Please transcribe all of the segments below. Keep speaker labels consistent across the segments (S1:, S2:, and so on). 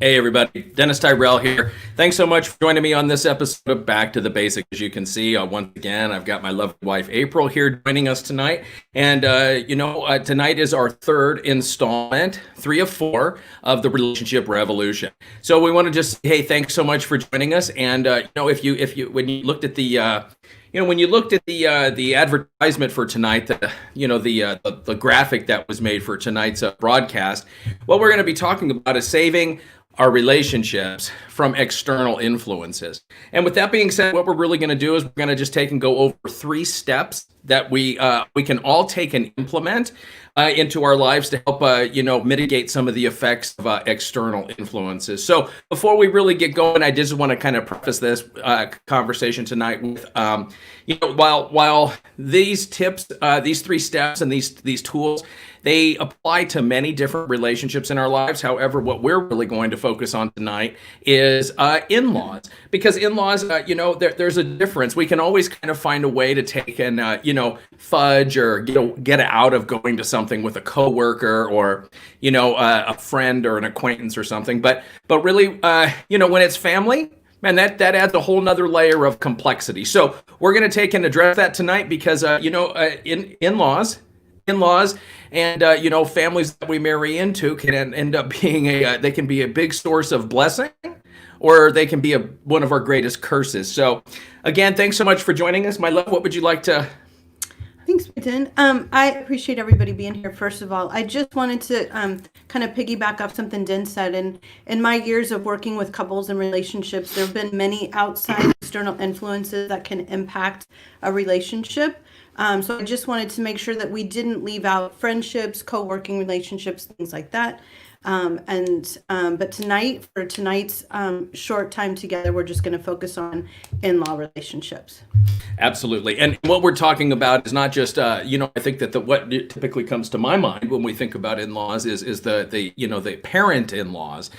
S1: Hey everybody, Dennis Tyrrell here. Thanks so much for joining me on this episode of Back to the Basics. As you can see, once again, I've got my lovely wife April here joining us tonight. And tonight is our third installment, 3 of 4 of the Relationship Revolution. So we want to just say, hey, thanks so much for joining us. And if you when you looked at the advertisement for tonight, the graphic that was made for tonight's broadcast, what we're going to be talking about is saving our relationships from external influences. And with that being said, what we're really going to do is we're going to just take and go over 3 steps that we can all take and implement into our lives to help mitigate some of the effects of external influences. So before we really get going, I just want to kind of preface this conversation tonight with while these tips, these 3 steps, and these tools, they apply to many different relationships in our lives. However, what we're really going to focus on tonight is in-laws, because in-laws, there's a difference. We can always kind of find a way to take and fudge or get out of going to something with a coworker or a friend or an acquaintance or something. But really, when it's family, man, that adds a whole nother layer of complexity. So we're going to take and address that tonight because in-laws and families that we marry into can end up being they can be a big source of blessing, or they can be one of our greatest curses. So again, thanks so much for joining us, my love. What would you like to?
S2: Thanks, Brenton. I appreciate everybody being here. First of all, I just wanted to kind of piggyback off something Den said. And in my years of working with couples and relationships, there have been many outside external influences that can impact a relationship. So I just wanted to make sure that we didn't leave out friendships, co-working relationships, things like that. But for tonight's short time together, we're just going to focus on in-law relationships.
S1: Absolutely. And what we're talking about is not just, I think that what typically comes to my mind when we think about in-laws is the parent in-laws.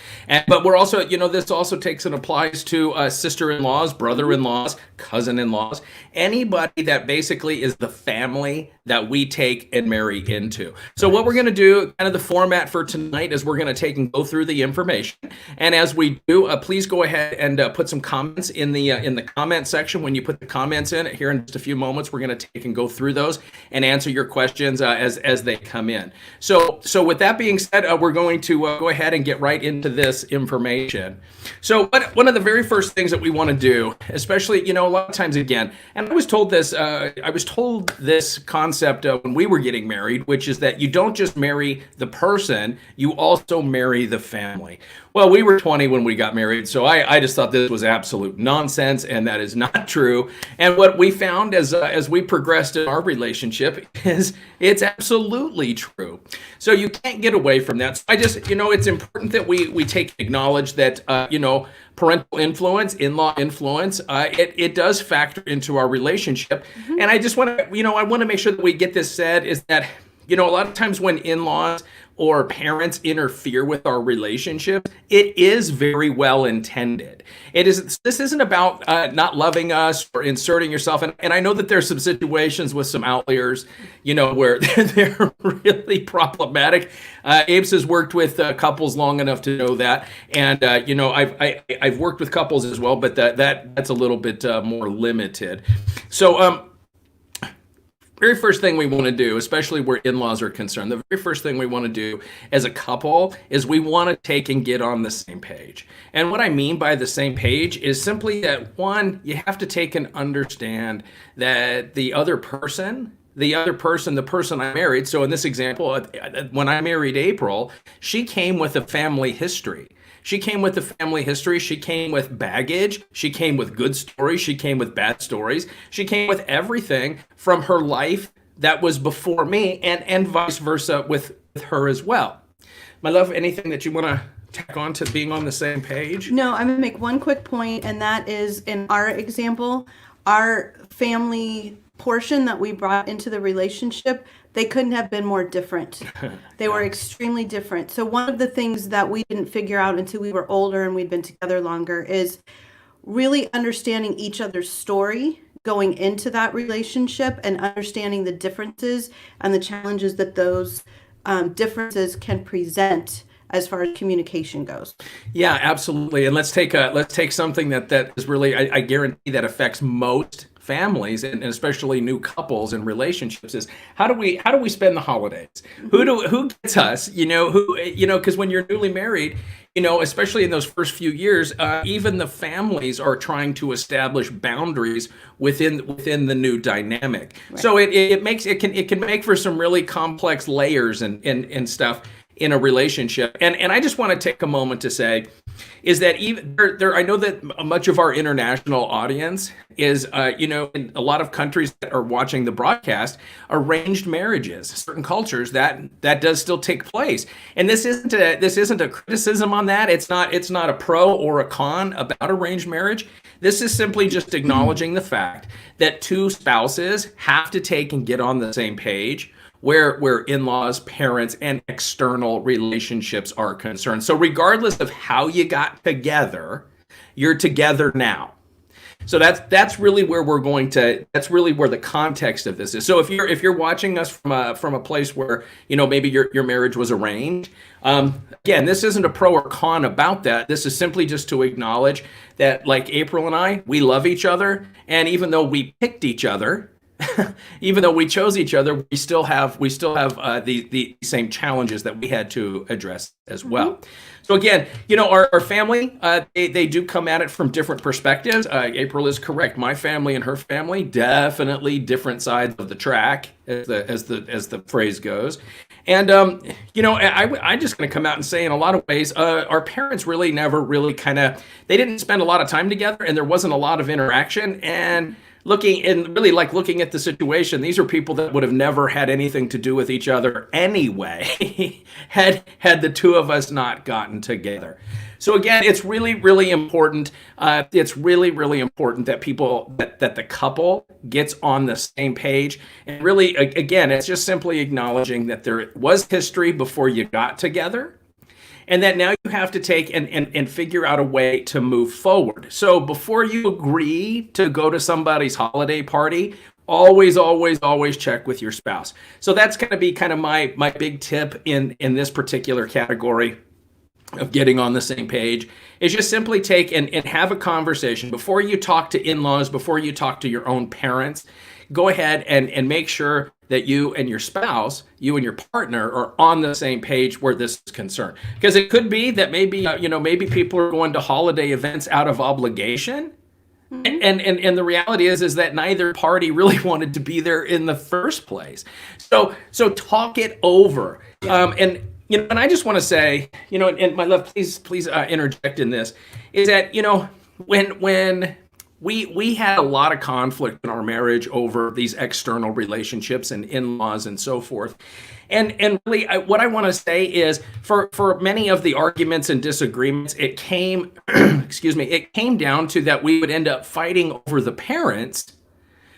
S1: But we're also, this also takes and applies to sister-in-laws, brother-in-laws, cousin-in-laws, anybody that basically is the family that we take and marry into. So what we're going to do, kind of the format for tonight, is we're going to take and go through the information. And as we do, please go ahead and put some comments in the comment section. When you put the comments in here in just a few moments, we're going to take and go through those and answer your questions as they come in. So with that being said, we're going to go ahead and get right into this information. So one of the very first things that we want to do, especially, a lot of times, again, and I was told this concept when we were getting married, which is that you don't just marry the person, you also marry the family. Well, we were 20 when we got married, so I just thought this was absolute nonsense, and that is not true. And what we found as we progressed in our relationship is it's absolutely true. So you can't get away from that. So I just, it's important that we take acknowledge that, parental influence, in-law influence, it does factor into our relationship. Mm-hmm. And I just want to, I want to make sure that we get this said, is that, a lot of times when in-laws or parents interfere with our relationship, it is very well intended. This isn't about not loving us or inserting yourself. And I know that there's some situations with some outliers, where they're really problematic. Abe's has worked with couples long enough to know that. And, I've worked with couples as well, but that's a little bit more limited. So, very first thing we want to do, especially where in-laws are concerned, the very first thing we want to do as a couple is we want to take and get on the same page. And what I mean by the same page is simply that, one, you have to take and understand that the person I married, so in this example, when I married April, she came with a family history. She came with baggage. She came with good stories. She came with bad stories. She came with everything from her life that was before me, and vice versa with her as well. My love, anything that you want to tack on to being on the same page?
S2: No, I'm going to make one quick point, and that is, in our example, our family portion that we brought into the relationship, they couldn't have been more different. They were extremely different. So one of the things that we didn't figure out until we were older and we'd been together longer is really understanding each other's story going into that relationship and understanding the differences and the challenges that those differences can present as far as communication goes.
S1: Yeah, absolutely. And let's take something that is really, I guarantee that affects most families and especially new couples and relationships, is how do we spend the holidays? Who gets us? Because when you're newly married, especially in those first few years, even the families are trying to establish boundaries within the new dynamic. Right. So it can make for some really complex layers and stuff in a relationship. And I just want to take a moment to say is that even there, I know that much of our international audience is, in a lot of countries that are watching the broadcast, arranged marriages, certain cultures that does still take place. And this isn't a criticism on that. It's not a pro or a con about arranged marriage. This is simply just acknowledging the fact that two spouses have to take and get on the same page where in-laws, parents, and external relationships are concerned. So regardless of how you got together, you're together now. So that's really where that's really where the context of this is. So if you're watching us from a place where, maybe your marriage was arranged, again, this isn't a pro or con about that. This is simply just to acknowledge that, like April and I, we love each other, and even though we picked each other, even though we chose each other, we still have the same challenges that we had to address as well. Mm-hmm. So again, our family, they do come at it from different perspectives. April is correct. My family and her family, definitely different sides of the track, as the phrase goes. And I'm just going to come out and say, in a lot of ways, our parents really never really they didn't spend a lot of time together, and there wasn't a lot of interaction. And looking at the situation, these are people that would have never had anything to do with each other anyway, had the two of us not gotten together. So again, it's really, really important. It's really, really important that that the couple gets on the same page. And really, again, it's just simply acknowledging that there was history before you got together, and that now you have to take and figure out a way to move forward. So before you agree to go to somebody's holiday party, always check with your spouse. So that's going to be kind of my big tip in this particular category of getting on the same page, is just simply take and have a conversation before you talk to in-laws, before you talk to your own parents. Go ahead and make sure that you and your spouse, you and your partner, are on the same page where this is concerned. Because it could be that maybe people are going to holiday events out of obligation. Mm-hmm. And the reality is that neither party really wanted to be there in the first place. So talk it over. Yeah. And I just want to say, and my love, please interject in this, is that, when we had a lot of conflict in our marriage over these external relationships and in-laws and so forth. And really, what I want to say is, for many of the arguments and disagreements, it came, it came down to that we would end up fighting over the parents.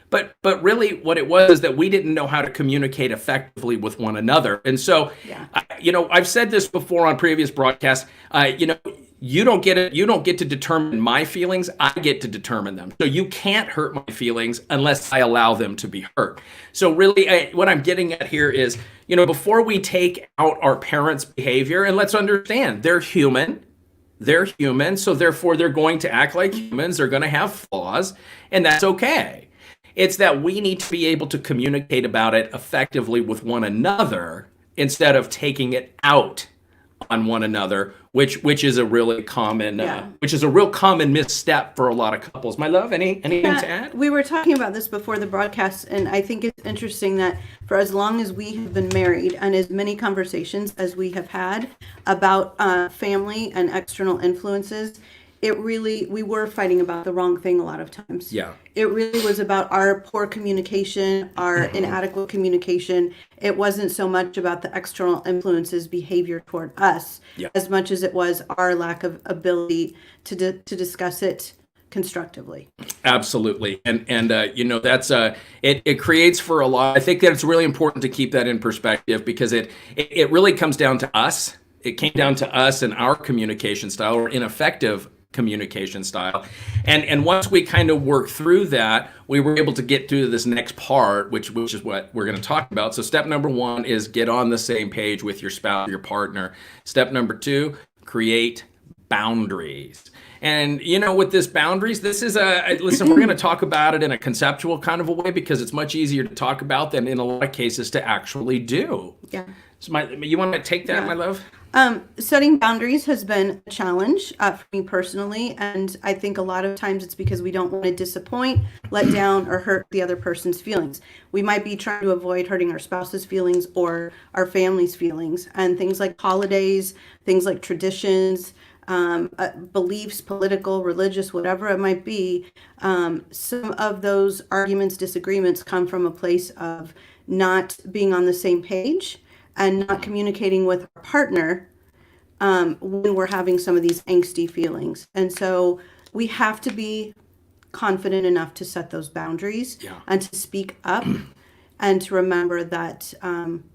S1: But really what it was is that we didn't know how to communicate effectively with one another. And so, yeah. I've said this before on previous broadcasts, you don't get to determine my feelings. I get to determine them. So you can't hurt my feelings unless I allow them to be hurt. So really, what I'm getting at here is, before we take out our parents' behavior, and let's understand, they're human. They're human, so therefore they're going to act like humans. They're going to have flaws, and that's okay. It's that we need to be able to communicate about it effectively with one another instead of taking it out on one another, which is a really common real common misstep for a lot of couples. My love, anything to add?
S2: We were talking about this before the broadcast, and I think it's interesting that for as long as we have been married, and as many conversations as we have had about family and external influences, we were fighting about the wrong thing a lot of times. Yeah. It really was about our poor communication, our inadequate communication. It wasn't so much about the external influences' behavior toward us, as much as it was our lack of ability to discuss it constructively. Absolutely.
S1: And that's it creates for a lot. I think that it's really important to keep that in perspective, because it really comes down to us. It came down to us and our communication style, or ineffective communication style. And once we kind of worked through that, we were able to get to this next part, which is what we're going to talk about. So step number 1 is get on the same page with your spouse, your partner. Step number 2, create boundaries. And, with this boundaries, this is listen, we're going to talk about it in a conceptual kind of a way because it's much easier to talk about than in a lot of cases to actually do.
S2: Yeah.
S1: So you want to take that, my love?
S2: Setting boundaries has been a challenge for me personally, and I think a lot of times it's because we don't want to disappoint, let down, or hurt the other person's feelings. We might be trying to avoid hurting our spouse's feelings or our family's feelings, and things like holidays, things like traditions, beliefs, political, religious, whatever it might be. Some of those arguments, disagreements come from a place of not being on the same page and not communicating with our partner when we're having some of these angsty feelings. And so we have to be confident enough to set those boundaries and to speak up and to remember that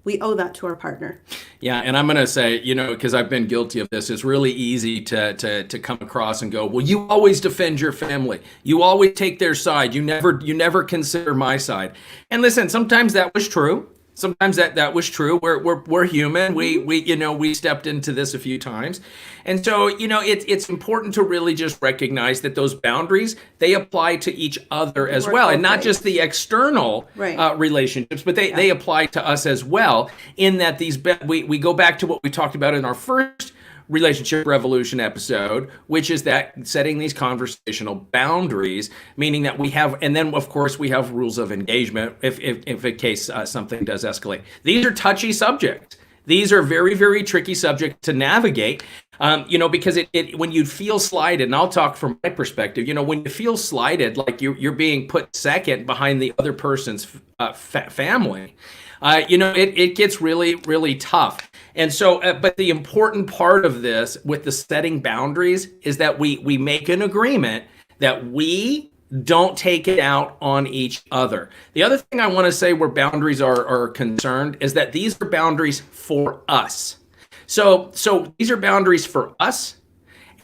S2: we owe that to our partner. Yeah,
S1: and I'm going to say, because I've been guilty of this, it's really easy to come across and go, well, you always defend your family. You always take their side. You never consider my side. And listen, sometimes that was true. Sometimes that was true. We're human. We stepped into this a few times. And so, it's important to really just recognize that those boundaries, they apply to each other as well. And not just the external relationships, but they apply to us as well, in that we go back to what we talked about in our first Relationship Revolution episode, which is that setting these conversational boundaries, meaning that we have, and then of course we have rules of engagement if in case something does escalate. These are touchy subjects. These are very, very tricky subjects to navigate, because when you feel slighted, and I'll talk from my perspective, when you feel slighted, like you're being put second behind the other person's family, it gets really, really tough. And so, but the important part of this with the setting boundaries is that we make an agreement that we don't take it out on each other. The other thing I want to say where boundaries are concerned is that these are boundaries for us. So these are boundaries for us.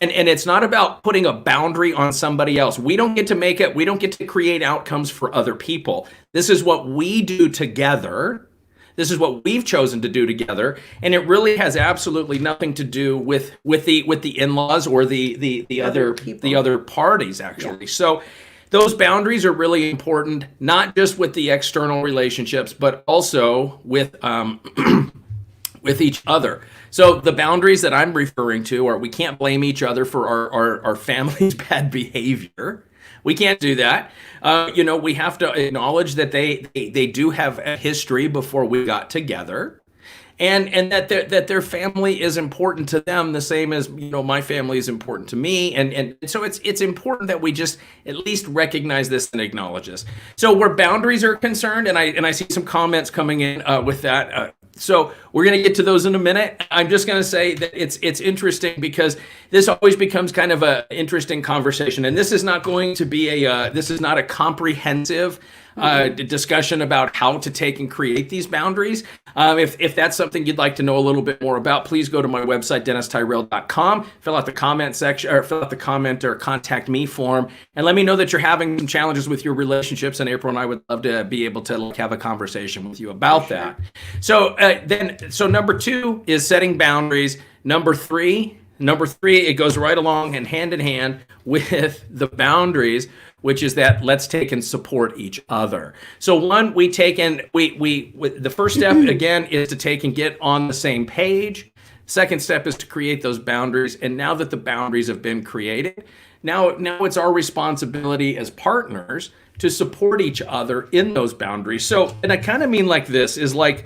S1: And it's not about putting a boundary on somebody else. We don't get to make it. We don't get to create outcomes for other people. This is what we do together. This is what we've chosen to do together, and it really has absolutely nothing to do with the in-laws or the other parties, actually. Yeah. So those boundaries are really important, not just with the external relationships, but also with with each other. So the boundaries that I'm referring to are we can't blame each other for our family's bad behavior. We can't do that. We have to acknowledge that they do have a history before we got together, and that their family is important to them the same as my family is important to me, and so it's important that we just at least recognize this and acknowledge this. So where boundaries are concerned, and I see some comments coming in with that. So we're going to get to those in a minute. I'm just going to say that it's interesting because this always becomes kind of an interesting conversation. And this is not going to be this is not a comprehensive discussion about how to take and create these boundaries. If that's something you'd like to know a little bit more about, please go to my website, DennisTyrrell.com, fill out the comment section, or fill out the comment or contact me form, and let me know that you're having some challenges with your relationships. And April and I would love to be able to have a conversation with you about that. So so number 2 is setting boundaries. Number three, it goes right along and hand in hand with the boundaries, which is that let's take and support each other. So one, we take and the first step again is to take and get on the same page. Second step is to create those boundaries. And now that the boundaries have been created, now it's our responsibility as partners to support each other in those boundaries. So, and I kind of mean like this is like,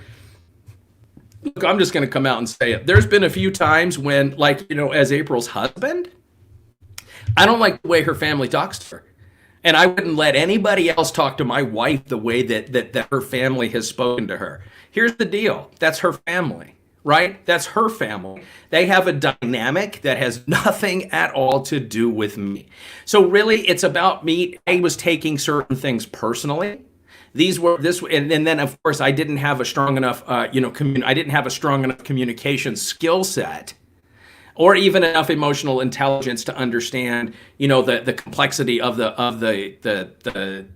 S1: look, I'm just going to come out and say it. There's been a few times when, like, as April's husband, I don't like the way her family talks to her. And I wouldn't let anybody else talk to my wife the way that her family has spoken to her. Here's the deal. That's her family, right? That's her family. They have a dynamic that has nothing at all to do with me. So really, it's about me. I was taking certain things personally. And then of course I didn't have a strong enough, I didn't have a strong enough communication skill set or even enough emotional intelligence to understand, the complexity of the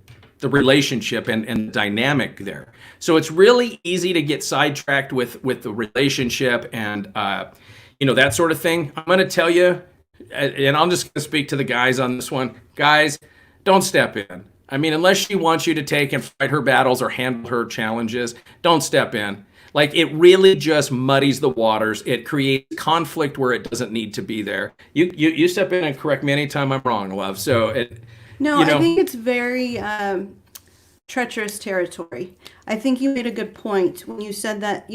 S1: relationship and dynamic there. So it's really easy to get sidetracked with the relationship and that sort of thing. I'm going to tell you, and I'm just going to speak to the guys on this one. Guys, don't step in. I mean, unless she wants you to take and fight her battles or handle her challenges, don't step in. Like, it really just muddies the waters. It creates conflict where it doesn't need to be there. You step in and correct me anytime I'm wrong, love. So
S2: I think it's very treacherous territory. I think you made a good point when you said that,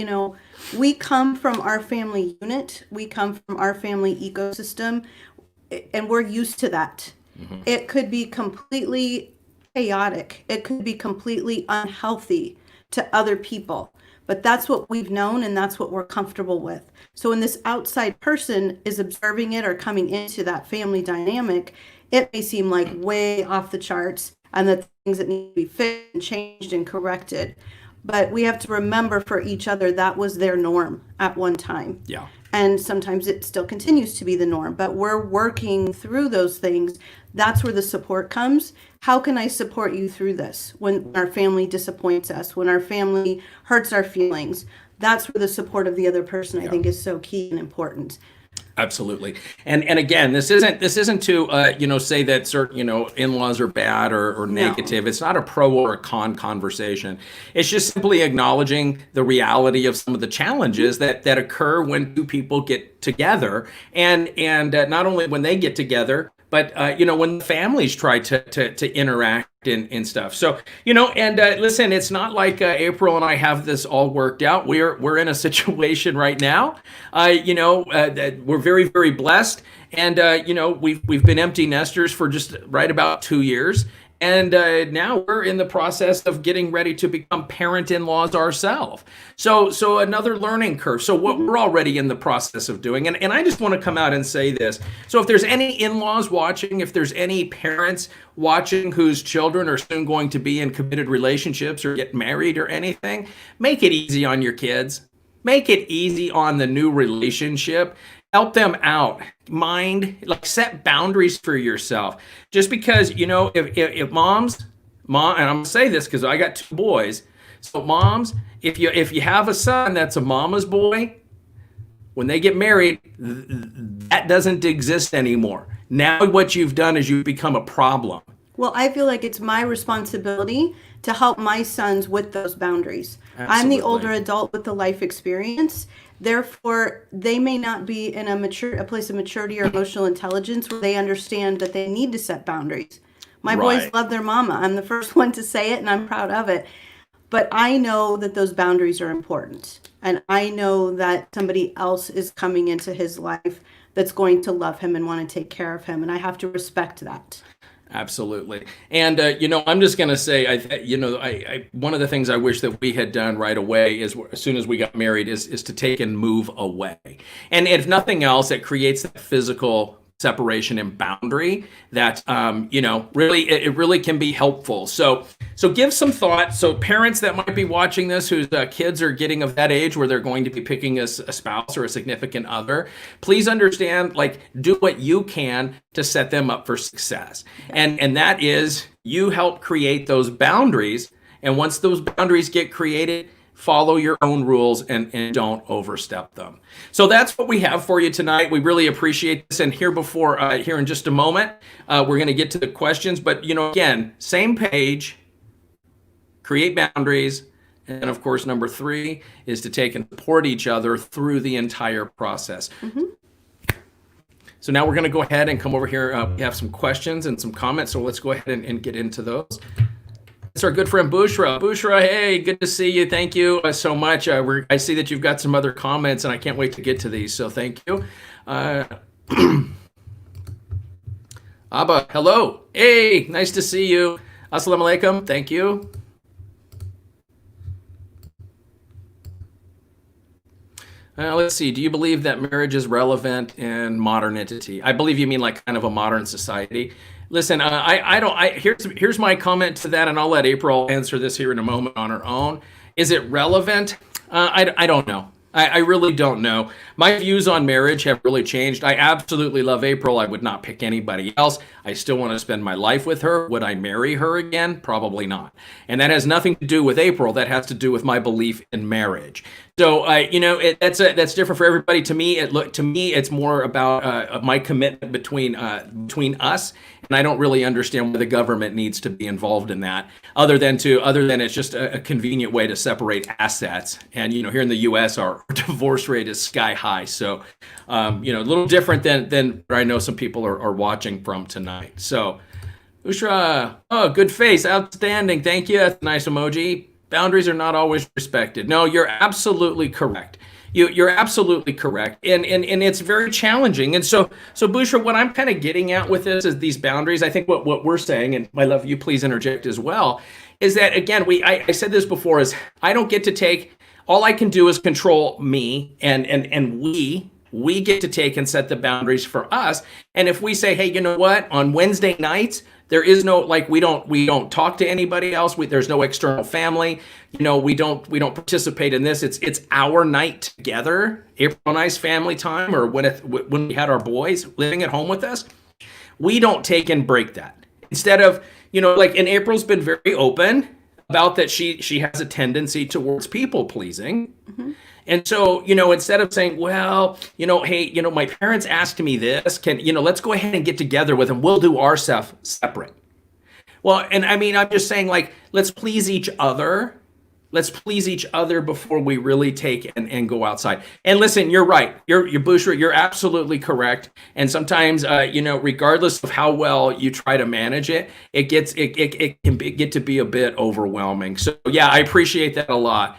S2: we come from our family unit, we come from our family ecosystem, and we're used to that. Mm-hmm. It could be completely chaotic. It could be completely unhealthy to other people. But that's what we've known, and that's what we're comfortable with. So when this outside person is observing it or coming into that family dynamic, it may seem like way off the charts and that things that need to be fixed and changed and corrected. But we have to remember for each other that was their norm at one time.
S1: Yeah.
S2: And sometimes it still continues to be the norm, but we're working through those things. That's where the support comes. How can I support you through this when our family disappoints us, when our family hurts our feelings? That's where the support of the other person, I think, is so key and important.
S1: Absolutely. And again, this isn't to say that certain in-laws are bad or negative. No. It's not a pro or a con conversation. It's just simply acknowledging the reality of some of the challenges that occur when two people get together, and not only when they get together, but when families try to interact and stuff. So listen, it's not like April and I have this all worked out. We're in a situation right now. That we're very, very blessed, and we've been empty nesters for just right about 2 years. And now we're in the process of getting ready to become parent-in-laws ourselves. So another learning curve. So what we're already in the process of doing. And I just want to come out and say this. So if there's any in-laws watching, if there's any parents watching whose children are soon going to be in committed relationships or get married or anything, make it easy on your kids. Make it easy on the new relationship. Help them out. Set boundaries for yourself. Just because, if mom, and I'm gonna say this because I got 2 boys. So moms, if you have a son that's a mama's boy, when they get married, that doesn't exist anymore. Now what you've done is you've become a problem.
S2: Well, I feel like it's my responsibility to help my sons with those boundaries.
S1: Absolutely.
S2: I'm the older adult with the life experience. Therefore, they may not be in a place of maturity or emotional intelligence where they understand that they need to set boundaries. My boys love their mama. I'm the first one to say it, and I'm proud of it. But I know that those boundaries are important. And I know that somebody else is coming into his life that's going to love him and want to take care of him. And I have to respect that.
S1: Absolutely. And, I'm just going to say, I one of the things I wish that we had done right away is as soon as we got married is to take and move away. And if nothing else, it creates that physical separation and boundary that, really, it really can be helpful. So give some thought. So parents that might be watching this, whose kids are getting of that age where they're going to be picking a spouse or a significant other, please understand, do what you can to set them up for success. And that is, you help create those boundaries. And once those boundaries get created, follow your own rules and don't overstep them. So that's what we have for you tonight. We really appreciate this. And here in just a moment, we're going to get to the questions. But, again, same page, create boundaries. And of course, number 3 is to take and support each other through the entire process. Mm-hmm. So now we're going to go ahead and come over here. We have some questions and some comments. So let's go ahead and get into those. It's our good friend Bushra. Bushra, hey, good to see you. Thank you so much. I see that you've got some other comments, and I can't wait to get to these. So thank you. Abba, hello. Hey, nice to see you. Assalamu alaikum. Thank you. Let's see. Do you believe that marriage is relevant in modern entity? I believe you mean like kind of a modern society. Listen, here's my comment to that, and I'll let April answer this here in a moment on her own. Is it relevant? I don't know. I really don't know. My views on marriage have really changed. I absolutely love April. I would not pick anybody else. I still want to spend my life with her. Would I marry her again? Probably not. And that has nothing to do with April. That has to do with my belief in marriage. So, that's different for everybody. To me, it's more about my commitment between us, and I don't really understand why the government needs to be involved in that, other than it's just a convenient way to separate assets. And here in the U.S., our divorce rate is sky high. So, a little different than where I know some people are watching from tonight. So, Bushra, oh, good face, outstanding, thank you. That's a nice emoji. Boundaries are not always respected. No, you're absolutely correct. You're absolutely correct, and it's very challenging. And so Bushra, what I'm kind of getting at with this is these boundaries. I think what we're saying, and my love, you please interject as well, is that again, I said this before, is I don't get to take. All I can do is control me, and we get to take and set the boundaries for us. And if we say, hey, you know what, on Wednesday nights, there is no, like, we don't talk to anybody else. There's no external family. We don't participate in this. It's our night together, April and I's family time, or when we had our boys living at home with us. We don't take and break that. Instead of, and April's been very open about that she has a tendency towards people pleasing. Mm-hmm. And so, instead of saying, well, hey, my parents asked me this, let's go ahead and get together with them. We'll do our stuff separate. Well, and I mean, I'm just saying, like, let's please each other. Let's please each other before we really take and go outside. And listen, you're right. You're Bushra, you're absolutely correct. And sometimes, regardless of how well you try to manage it, it can get to be a bit overwhelming. So yeah, I appreciate that a lot.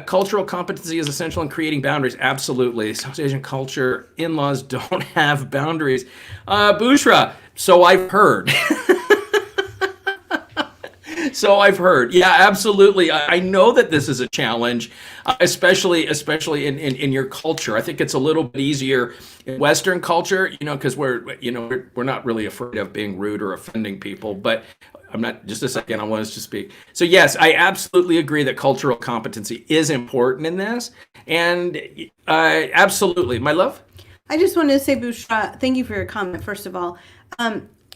S1: Cultural competency is essential in creating boundaries. Absolutely. South Asian culture, in-laws don't have boundaries. Bushra, so I've heard. So I've heard. Yeah, absolutely. I know that this is a challenge, especially in your culture. I think it's a little bit easier in Western culture, because we're not really afraid of being rude or offending people. But I'm not, just a second, I want us to speak. So yes, I absolutely agree that cultural competency is important in this. And absolutely. My love?
S2: I just wanted to say, Bushra, thank you for your comment, first of all.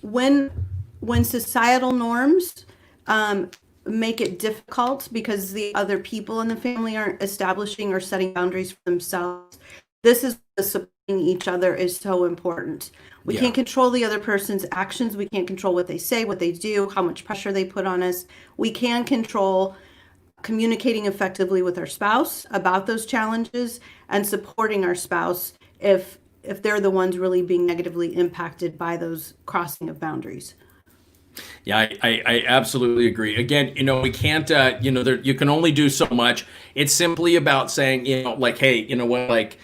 S2: When societal norms make it difficult because the other people in the family aren't establishing or setting boundaries for themselves, this is supporting each other is so important. We can't control the other person's actions. We can't control what they say, what they do, how much pressure they put on us. We can control communicating effectively with our spouse about those challenges and supporting our spouse if they're the ones really being negatively impacted by those crossing of boundaries.
S1: Yeah, I absolutely agree. Again, we can't, you can only do so much. It's simply about saying, like, hey, you know what, like,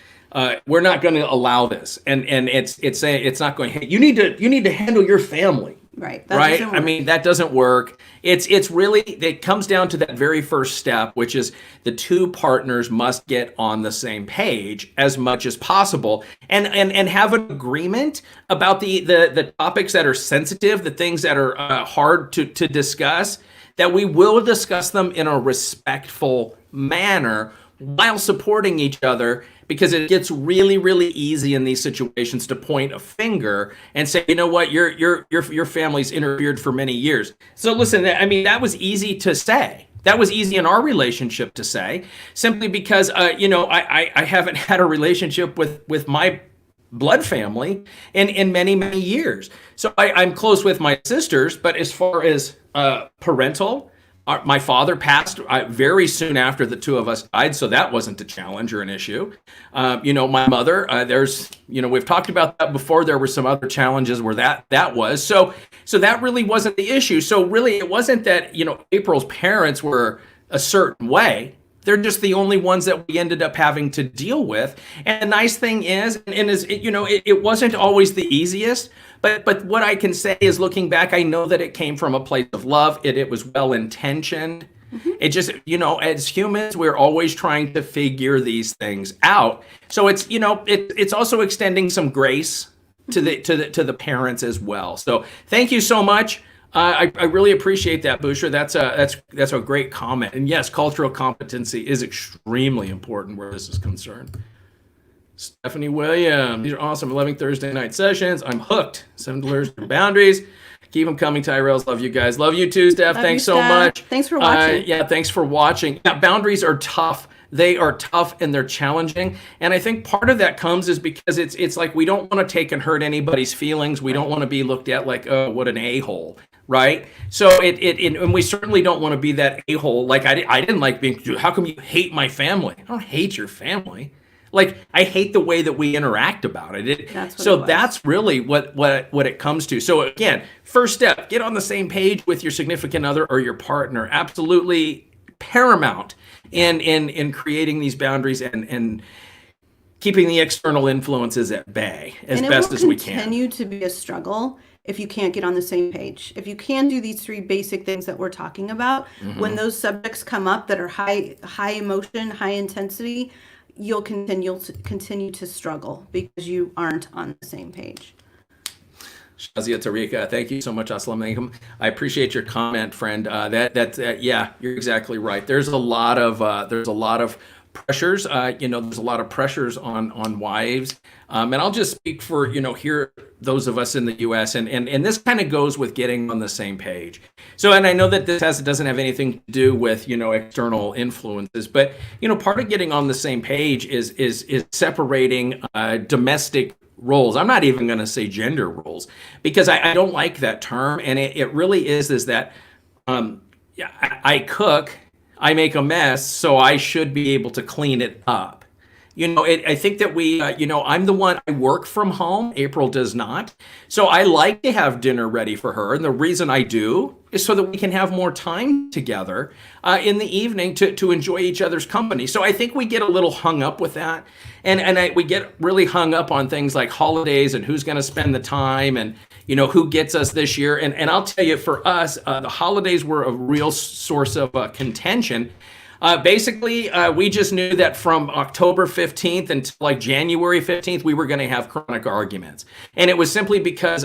S1: we're not going to allow this. And it's saying, it's not going, hey, you need to handle your family.
S2: Right.
S1: Right. I mean, that doesn't work. It's really, it comes down to that very first step, which is the two partners must get on the same page as much as possible and have an agreement about the topics that are sensitive, the things that are hard to discuss, that we will discuss them in a respectful manner while supporting each other, because it gets really, really easy in these situations to point a finger and say, you know what, your family's interfered for many years. So listen, I mean, that was easy to say. That was easy in our relationship to say, simply because, I haven't had a relationship with my blood family in many, many years. So I'm close with my sisters, but as far as parental, my father passed very soon after the two of us died, so that wasn't a challenge or an issue. My mother, we've talked about that before. There were some other challenges where that was. So that really wasn't the issue. So really, it wasn't that, April's parents were a certain way. They're just the only ones that we ended up having to deal with. And the nice thing is, it wasn't always the easiest, but what I can say is, looking back, I know that it came from a place of love. It was well-intentioned. Mm-hmm. It just, as humans, we're always trying to figure these things out. So it's, it's also extending some grace to the parents as well. So thank you so much. I really appreciate that, Busher. That's a great comment. And yes, cultural competency is extremely important where this is concerned. Stephanie Williams, these are awesome. 11 Thursday night sessions. I'm hooked. $7 for boundaries. Keep them coming, Tyrrells. Love you guys. Love you too, Steph. Thanks so much.
S2: Thanks for watching.
S1: Yeah, thanks for watching. Yeah, boundaries are tough. They are tough and they're challenging. And I think part of that comes is because it's like we don't want to take and hurt anybody's feelings. We don't want to be looked at like, oh, what an a-hole, right? So and we certainly don't want to be that a-hole. Like I didn't like being, how come you hate my family? I don't hate your family. Like I hate the way that we interact about it. That's really what it comes to. So again, first step, get on the same page with your significant other or your partner. Absolutely paramount in creating these boundaries and keeping the external influences at bay as best as we can.
S2: It will continue to be a struggle if you can't get on the same page. If you can do these three basic things that we're talking about, when those subjects come up that are high emotion, high intensity, you'll continue to struggle because you aren't on the same page.
S1: Shazia Tariqa, thank you so much. Assalamu alaikum. I appreciate your comment, friend. Yeah, you're exactly right. There's a lot of pressures. There's a lot of pressures on wives. And I'll just speak for here those of us in the U.S. and this kind of goes with getting on the same page. So, and I know that this doesn't have anything to do with external influences, but part of getting on the same page is separating domestic roles. I'm not even going to say gender roles because I don't like that term, and it really is that I cook, I make a mess, so I should be able to clean it up. I think that I'm the one, I work from home. April does not. So I like to have dinner ready for her. And the reason I do is so that we can have more time together in the evening to enjoy each other's company. So I think we get a little hung up with that. And we get really hung up on things like holidays and who's going to spend the time and, who gets us this year. And I'll tell you, for us, the holidays were a real source of contention. Basically, we just knew that from October 15th until like January 15th, we were going to have chronic arguments. And it was simply because,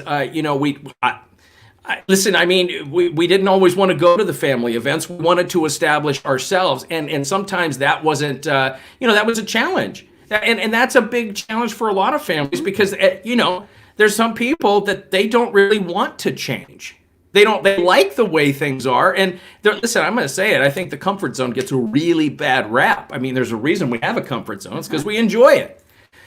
S1: listen, I mean, we didn't always want to go to the family events. We wanted to establish ourselves. And sometimes that wasn't, that was a challenge. And that's a big challenge for a lot of families because, there's some people that they don't really want to change. They like the way things are. And listen, I'm going to say it. I think the comfort zone gets a really bad rap. I mean, there's a reason we have a comfort zone. It's because we enjoy it.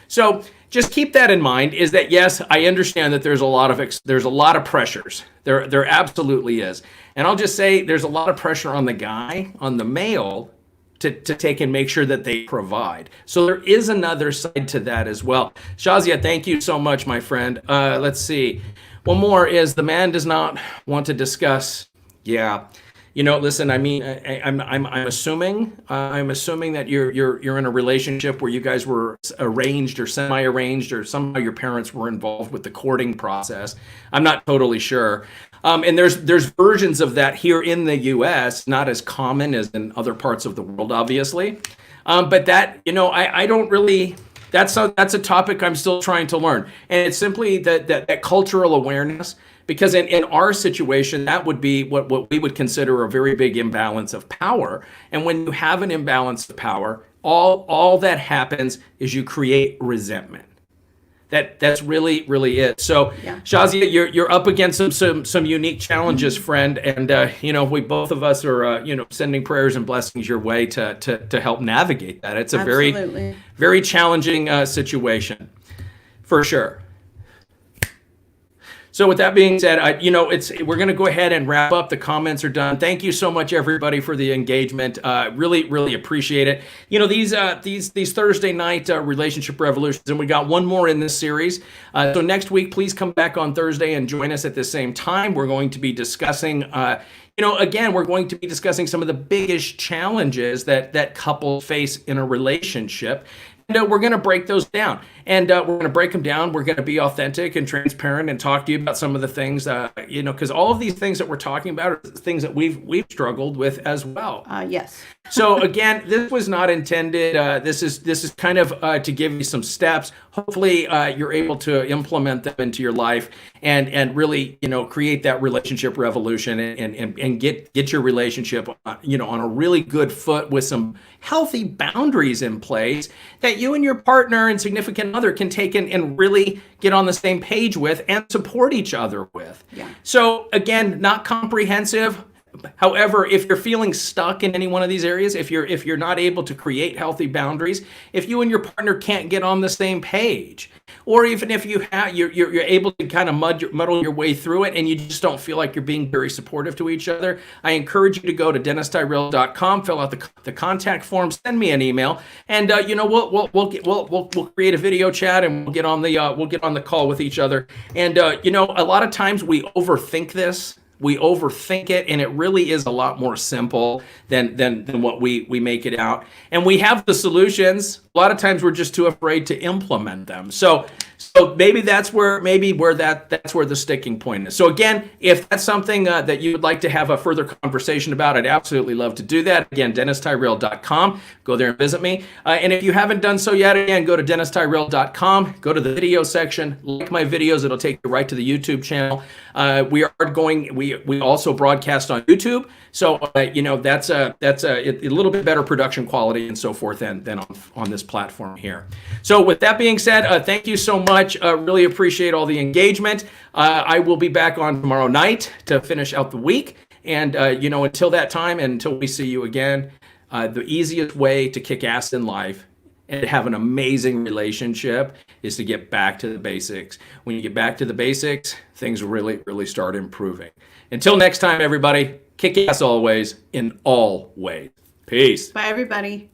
S1: So just keep that in mind, is that, yes, I understand that there's a lot of pressures. There absolutely is. And I'll just say there's a lot of pressure on the guy, on the male, to take and make sure that they provide. So there is another side to that as well. Shazia, thank you so much, my friend. Let's see. One more is the man does not want to discuss. Yeah, listen. I mean, I'm assuming that you're in a relationship where you guys were arranged or semi-arranged or somehow your parents were involved with the courting process. I'm not totally sure. And there's versions of that here in the U.S. not as common as in other parts of the world, obviously. But that I don't really. That's a topic I'm still trying to learn. And it's simply that cultural awareness, because in our situation, that would be what we would consider a very big imbalance of power. And when you have an imbalance of power, all that happens is you create resentment. That's really, really it. So, yeah. Shazia, you're up against some unique challenges, friend, and we both of us are sending prayers and blessings your way to help navigate that. It's a very, very challenging situation, for sure. So with that being said, we're going to go ahead and wrap up. The comments are done. Thank you so much, everybody, for the engagement. Really, really appreciate it. These Thursday night relationship revolutions, and we got one more in this series. So next week, please come back on Thursday and join us at the same time. We're going to be discussing. We're going to be discussing some of the biggest challenges that couples face in a relationship. And we're going to break those down. And we're going to break them down. We're going to be authentic and transparent and talk to you about some of the things, because all of these things that we're talking about are things that we've struggled with as well.
S2: Yes.
S1: So again, this was not intended. This is kind of to give you some steps. Hopefully, you're able to implement them into your life and really, create that relationship revolution and get your relationship, on a really good foot with some healthy boundaries in place that you and your partner and significant other can take and really get on the same page with and support each other with.
S2: Yeah.
S1: So again, not comprehensive. However, if you're feeling stuck in any one of these areas, if you're not able to create healthy boundaries, if you and your partner can't get on the same page, or even if you're able to kind of muddle your way through it and you just don't feel like you're being very supportive to each other, I encourage you to go to DennisTyrrell.com, fill out the contact form, send me an email, and we'll create a video chat and we'll get on the call with each other. And a lot of times we overthink this. We overthink it, and it really is a lot more simple than what we make it out. And we have the solutions. A lot of times we're just too afraid to implement them. So maybe that's where the sticking point is. So again, if that's something that you would like to have a further conversation about, I'd absolutely love to do that. Again, DennisTyrrell.com. Go there and visit me. And if you haven't done so yet, again, go to DennisTyrrell.com. Go to the video section, like my videos. It'll take you right to the YouTube channel. We also broadcast on YouTube. So that's a little bit better production quality and so forth than on this platform here. So with that being said, thank you so much. Really appreciate all the engagement. I will be back on tomorrow night to finish out the week. And until that time, and until we see you again, the easiest way to kick ass in life and have an amazing relationship is to get back to the basics. When you get back to the basics, things really, really start improving. Until next time, everybody, kick ass always in all ways. Peace.
S2: Bye, everybody.